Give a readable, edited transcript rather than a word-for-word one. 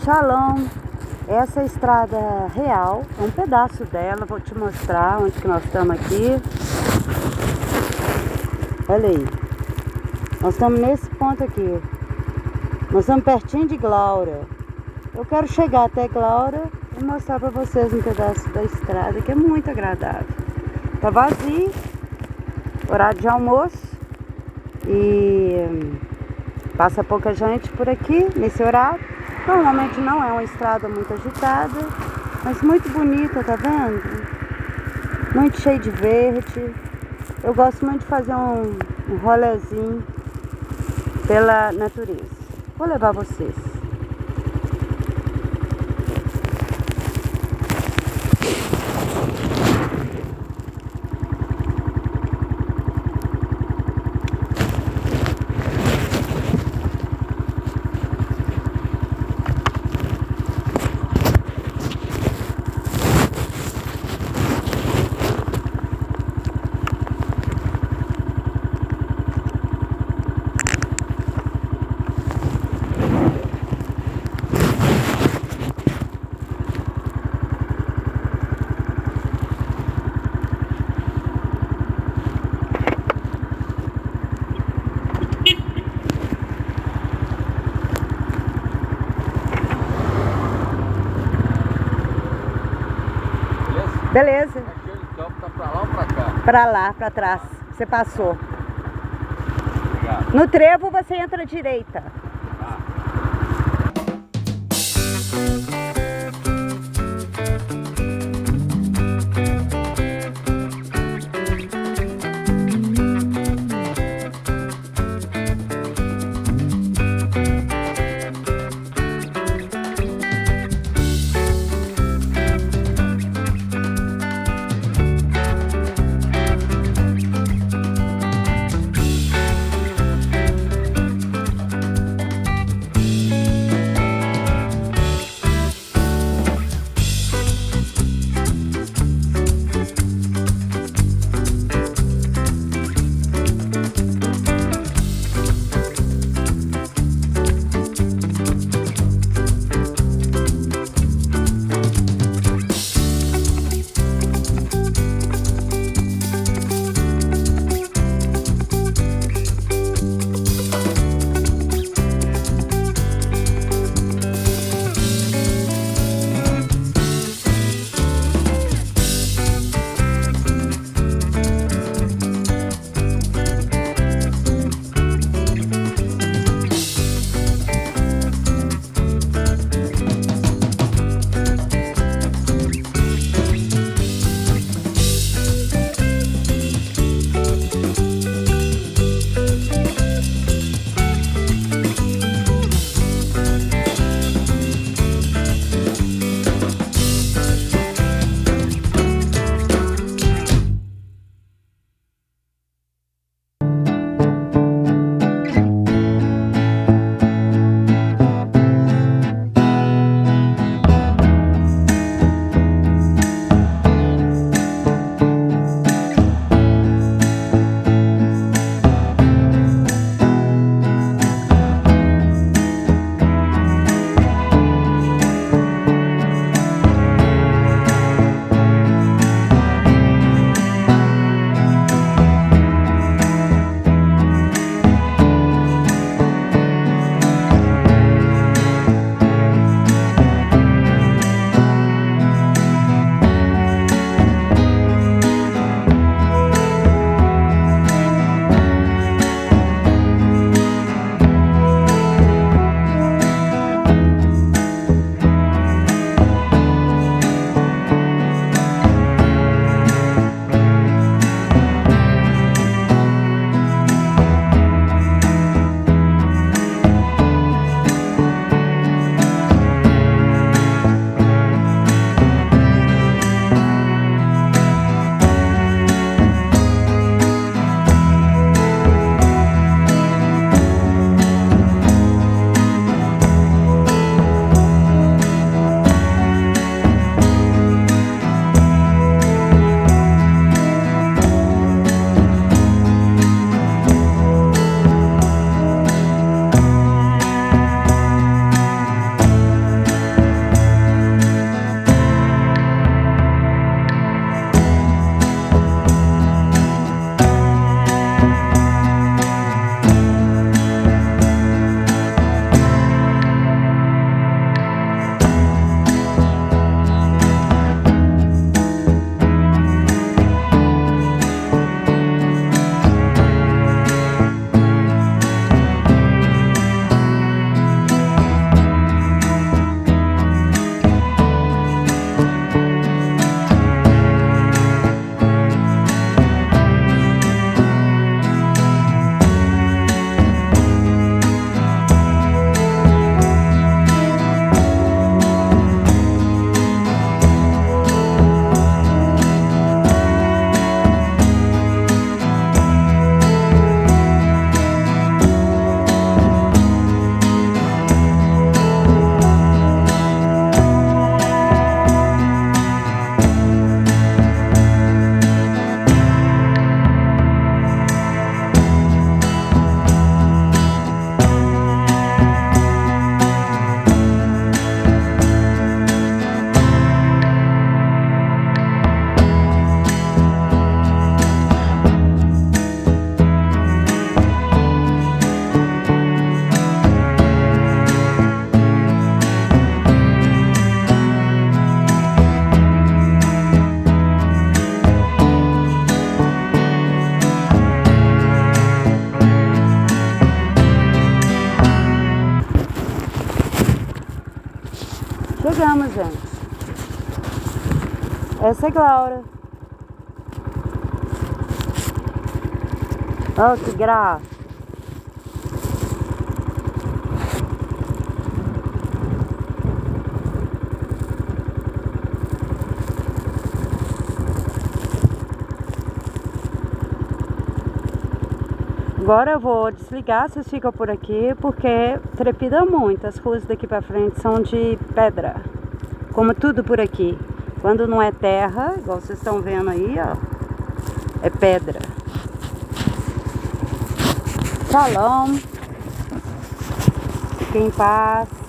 Shalom, essa é a estrada real, é um pedaço dela, vou te mostrar onde que nós estamos aqui. Olha aí, nós estamos nesse ponto aqui, nós estamos pertinho de Glaura. Eu quero chegar até Glaura e mostrar para vocês um pedaço da estrada que é muito agradável. Tá vazio, horário de almoço e passa pouca gente por aqui nesse horário. Normalmente não é uma estrada muito agitada, mas muito bonita, tá vendo? Muito cheio de verde. Eu gosto muito de fazer um rolezinho pela natureza. Vou levar vocês. Beleza. Aquele campo tá pra lá ou pra cá? Pra lá, pra trás. Você passou. Obrigado. No trevo você entra à direita. Chegamos, gente. Essa é Glaura. Oh, que graça. Agora eu vou desligar, vocês ficam por aqui, porque trepida muito. As ruas daqui pra frente são de pedra, como tudo por aqui. Quando não é terra, igual vocês estão vendo aí, ó, é pedra. Shalom. Fiquem em paz.